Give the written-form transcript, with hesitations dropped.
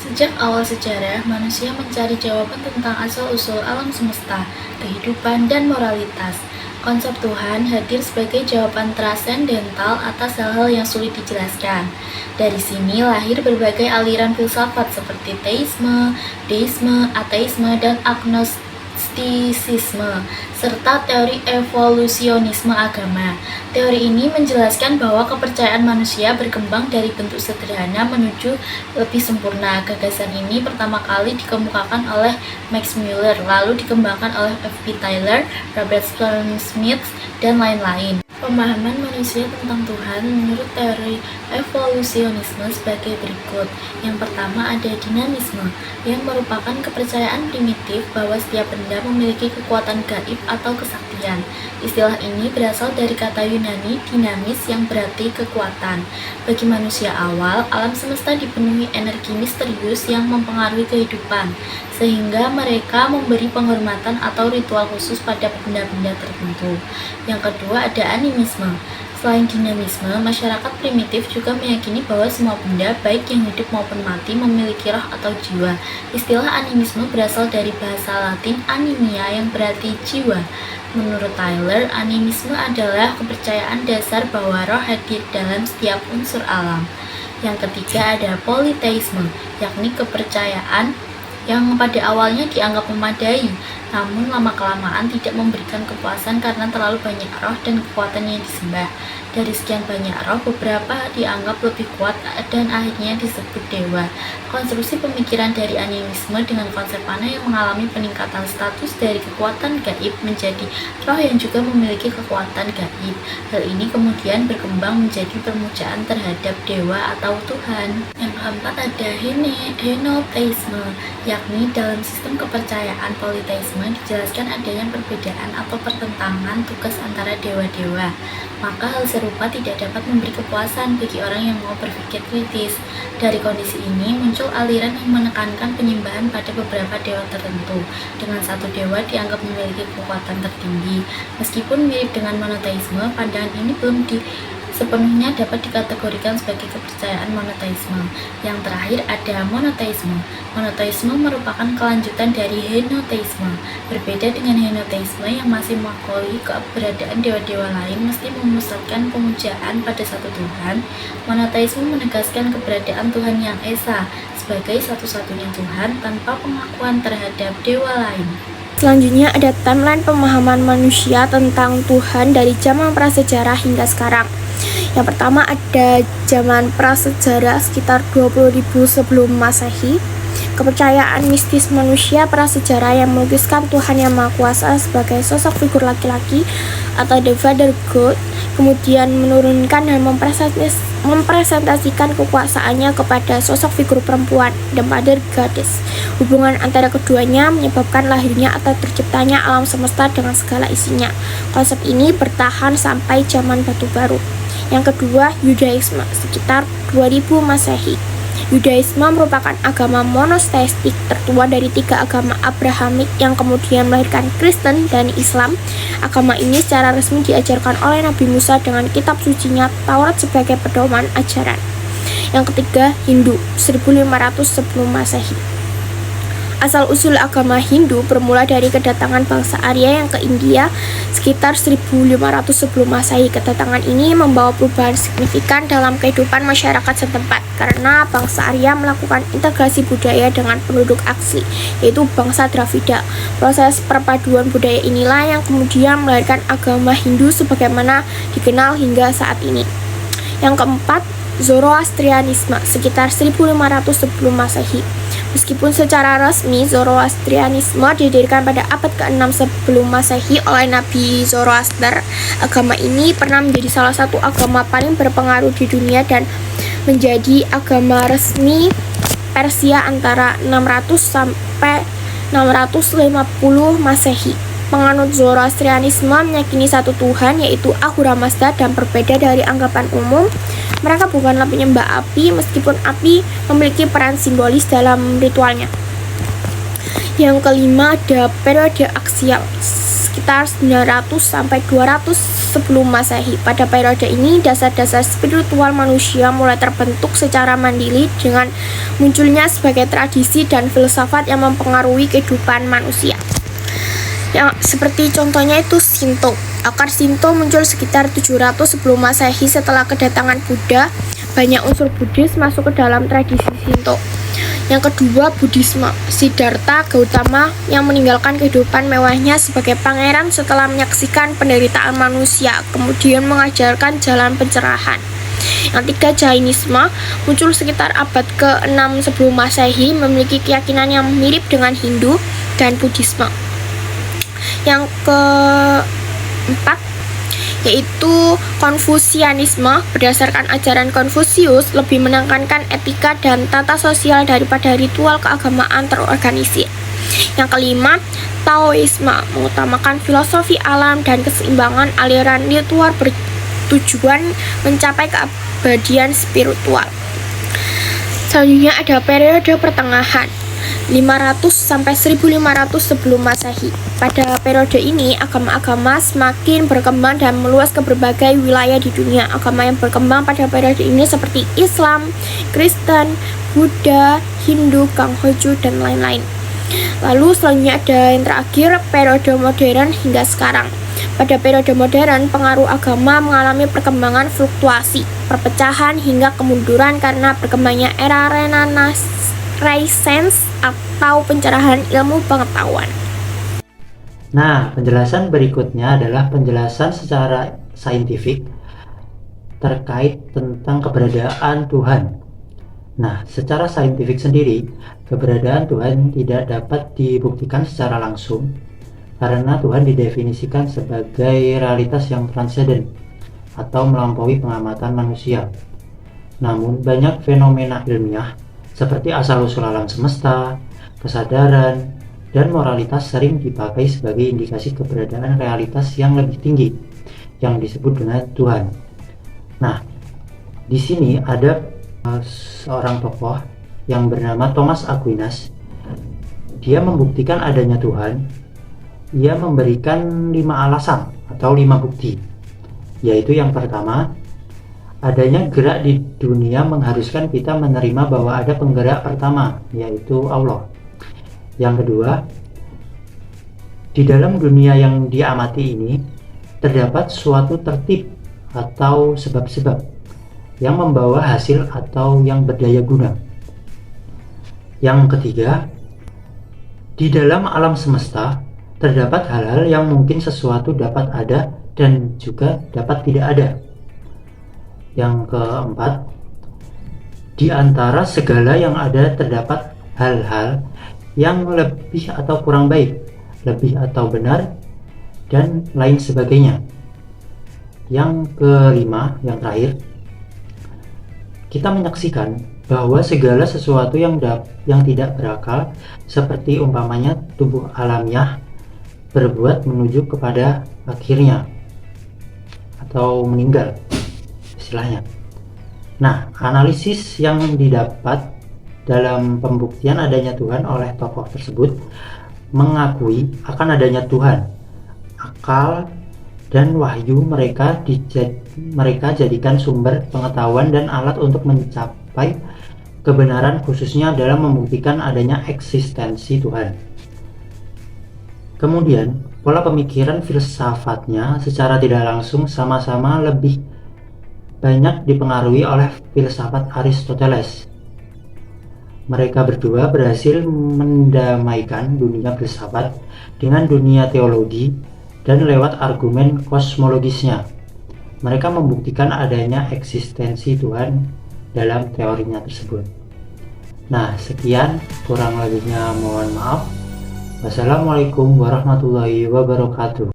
Sejak awal sejarah, manusia mencari jawaban tentang asal-usul alam semesta, kehidupan, dan moralitas. Konsep Tuhan hadir sebagai jawaban transendental atas hal-hal yang sulit dijelaskan. Dari sini lahir berbagai aliran filsafat seperti teisme, deisme, ateisme, dan agnostisisme, serta teori evolusionisme agama. Teori ini menjelaskan bahwa kepercayaan manusia berkembang dari bentuk sederhana menuju lebih sempurna. Gagasan ini pertama kali dikemukakan oleh Max Muller, lalu dikembangkan oleh F.B. Taylor, Robert Smith, dan lain-lain. Pemahaman manusia tentang Tuhan menurut teori evolusionisme sebagai berikut. Yang pertama ada dinamisme, yang merupakan kepercayaan primitif bahwa setiap benda memiliki kekuatan gaib atau kesaktian. Istilah ini berasal dari kata Yunani dinamis yang berarti kekuatan. Bagi manusia awal, alam semesta dipenuhi energi misterius yang mempengaruhi kehidupan, sehingga mereka memberi penghormatan atau ritual khusus pada benda-benda tertentu. Yang kedua ada animisme. Selain dinamisme, masyarakat primitif juga meyakini bahwa semua benda, baik yang hidup maupun mati, memiliki roh atau jiwa. Istilah animisme berasal dari bahasa Latin animia yang berarti jiwa. Menurut Taylor, animisme adalah kepercayaan dasar bahwa roh hadir dalam setiap unsur alam. Yang ketiga ada politeisme, yakni kepercayaan yang pada awalnya dianggap memadai, namun lama-kelamaan tidak memberikan kepuasan karena terlalu banyak roh dan kekuatan yang disembah. Dari sekian banyak roh, beberapa dianggap lebih kuat dan akhirnya disebut dewa. Konstruksi pemikiran dari animisme dengan konsep panah yang mengalami peningkatan status dari kekuatan gaib menjadi roh yang juga memiliki kekuatan gaib. Hal ini kemudian berkembang menjadi pemujaan terhadap dewa atau Tuhan. Yang keempat ada henotheisme, yakni dalam sistem kepercayaan politeisme dijelaskan adanya perbedaan atau pertentangan tugas antara dewa-dewa. Maka hal serupa tidak dapat memberi kepuasan bagi orang yang mau berpikir kritis. Dari kondisi ini muncul aliran yang menekankan penyembahan pada beberapa dewa tertentu, dengan satu dewa dianggap memiliki kekuatan tertinggi. Meskipun mirip dengan monoteisme, pandangan ini belum sepenuhnya dapat dikategorikan sebagai kepercayaan monoteisme. Yang terakhir ada monoteisme. Monoteisme merupakan kelanjutan dari henotheisme. Berbeda dengan henotheisme yang masih mengakui keberadaan dewa-dewa lain mesti memusatkan pemujaan pada satu Tuhan, monoteisme menegaskan keberadaan Tuhan yang esa sebagai satu-satunya Tuhan tanpa pengakuan terhadap dewa lain. Selanjutnya ada timeline pemahaman manusia tentang Tuhan dari zaman prasejarah hingga sekarang. Yang pertama ada zaman prasejarah sekitar 20.000 sebelum Masehi. Kepercayaan mistis manusia prasejarah yang melukiskan Tuhan yang Maha Kuasa sebagai sosok figur laki-laki atau the Father God, kemudian menurunkan dan mempresentasikan kekuasaannya kepada sosok figur perempuan, the Mother Goddess. Hubungan antara keduanya menyebabkan lahirnya atau terciptanya alam semesta dengan segala isinya. Konsep ini bertahan sampai zaman Batu Baru. Yang kedua, Yudaisme, sekitar 2000 Masehi. Yudaisme merupakan agama monoteistik tertua dari 3 agama Abrahamik yang kemudian melahirkan Kristen dan Islam. Agama ini secara resmi diajarkan oleh Nabi Musa dengan kitab sucinya Taurat sebagai pedoman ajaran. Yang ketiga, Hindu, 1500 sebelum Masehi. Asal-usul agama Hindu bermula dari kedatangan bangsa Arya yang ke India sekitar 1500 sebelum Masehi. Kedatangan ini membawa perubahan signifikan dalam kehidupan masyarakat setempat karena bangsa Arya melakukan integrasi budaya dengan penduduk asli, yaitu bangsa Dravida. Proses perpaduan budaya inilah yang kemudian melahirkan agama Hindu sebagaimana dikenal hingga saat ini. Yang keempat, Zoroastrianisme, sekitar 1500 sebelum Masehi. Meskipun secara resmi Zoroastrianisme didirikan pada abad ke-6 sebelum Masehi oleh Nabi Zoroaster, agama ini pernah menjadi salah satu agama paling berpengaruh di dunia dan menjadi agama resmi Persia antara 600 sampai 650 Masehi. Penganut Zoroastrianisme meyakini satu Tuhan, yaitu Ahura Mazda, dan berbeda dari anggapan umum. Mereka bukanlah penyembah api, meskipun api memiliki peran simbolis dalam ritualnya. Yang kelima ada periode aksial, sekitar 900 sampai 200 sebelum Masehi. Pada periode ini, dasar-dasar spiritual manusia mulai terbentuk secara mandiri dengan munculnya sebagai tradisi dan filsafat yang mempengaruhi kehidupan manusia. Yang seperti contohnya itu Shinto. Akar Shinto muncul sekitar 700 sebelum Masehi setelah kedatangan Buddha. Banyak unsur Buddhis masuk ke dalam tradisi Shinto. Yang kedua, Buddhisme. Siddhartha Gautama yang meninggalkan kehidupan mewahnya sebagai pangeran setelah menyaksikan penderitaan manusia, kemudian mengajarkan jalan pencerahan. Yang tiga, Jainisme, muncul sekitar abad ke-6 sebelum Masehi, memiliki keyakinan yang mirip dengan Hindu dan Buddhisme. Yang keempat yaitu Konfusianisme. Berdasarkan ajaran Konfusius, lebih menekankan etika dan tata sosial daripada ritual keagamaan terorganisir. Yang kelima, Taoisme, mengutamakan filosofi alam dan keseimbangan. Aliran ritual bertujuan mencapai keabadian spiritual. Selanjutnya ada periode pertengahan 500 sampai 1500 sebelum Masehi. Pada periode ini, agama-agama semakin berkembang dan meluas ke berbagai wilayah di dunia. Agama yang berkembang pada periode ini seperti Islam, Kristen, Buddha, Hindu, Konghucu, dan lain-lain. Lalu selanjutnya ada yang terakhir, periode modern hingga sekarang. Pada periode modern, pengaruh agama mengalami perkembangan fluktuasi, perpecahan hingga kemunduran karena berkembangnya era Renaissance atau pencerahan ilmu pengetahuan. Nah, penjelasan berikutnya adalah penjelasan secara saintifik terkait tentang keberadaan Tuhan. Nah, secara saintifik sendiri, keberadaan Tuhan tidak dapat dibuktikan secara langsung karena Tuhan didefinisikan sebagai realitas yang transenden atau melampaui pengamatan manusia. Namun, banyak fenomena ilmiah seperti asal-usul alam semesta, kesadaran, dan moralitas sering dipakai sebagai indikasi keberadaan realitas yang lebih tinggi yang disebut dengan Tuhan. Nah, di sini ada seorang tokoh yang bernama Thomas Aquinas. Dia membuktikan adanya Tuhan. Ia memberikan 5 alasan atau 5 bukti, yaitu yang pertama, adanya gerak di dunia mengharuskan kita menerima bahwa ada penggerak pertama, yaitu Allah. Yang kedua, di dalam dunia yang diamati ini terdapat suatu tertib atau sebab-sebab yang membawa hasil atau yang berdaya guna. Yang ketiga, di dalam alam semesta terdapat hal-hal yang mungkin sesuatu dapat ada dan juga dapat tidak ada. Yang keempat, di antara segala yang ada terdapat hal-hal yang lebih atau kurang baik, lebih atau benar, dan lain sebagainya. Yang kelima, yang terakhir, kita menyaksikan bahwa segala sesuatu yang tidak berakal, seperti umpamanya tubuh alamiah, berbuat menuju kepada akhirnya atau meninggal istilahnya. Nah, analisis yang didapat dalam pembuktian adanya Tuhan oleh tokoh tersebut mengakui akan adanya Tuhan. Akal dan wahyu mereka jadikan sumber pengetahuan dan alat untuk mencapai kebenaran, khususnya dalam membuktikan adanya eksistensi Tuhan. Kemudian, pola pemikiran filsafatnya secara tidak langsung sama-sama lebih banyak dipengaruhi oleh filsafat Aristoteles. Mereka berdua berhasil mendamaikan dunia filsafat dengan dunia teologi dan lewat argumen kosmologisnya. Mereka membuktikan adanya eksistensi Tuhan dalam teorinya tersebut. Nah, sekian, kurang lebihnya mohon maaf. Wassalamualaikum warahmatullahi wabarakatuh.